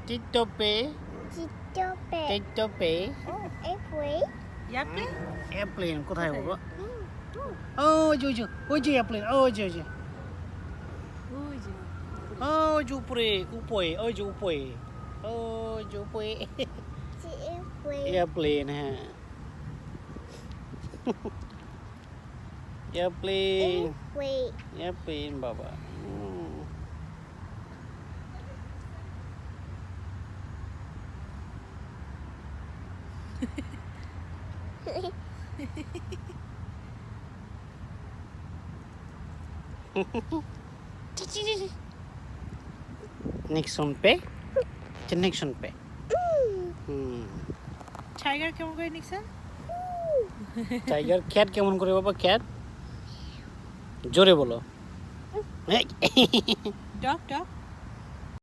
টিকটপে টিকটপে airplane কোথায় বাবা ওই যে এয়ারপ্লেন ওই যে উপরে ওই যে উপরে এয়ারপ্লেন হ্যাঁ এয়ারপ্লেন বাবা Nixon pe? Nixon pe. Tiger কেমন করে নিক্সন? টাইগার ক্যাট কেমন করে বাবা ক্যাট? জোরে বলো। Dog dog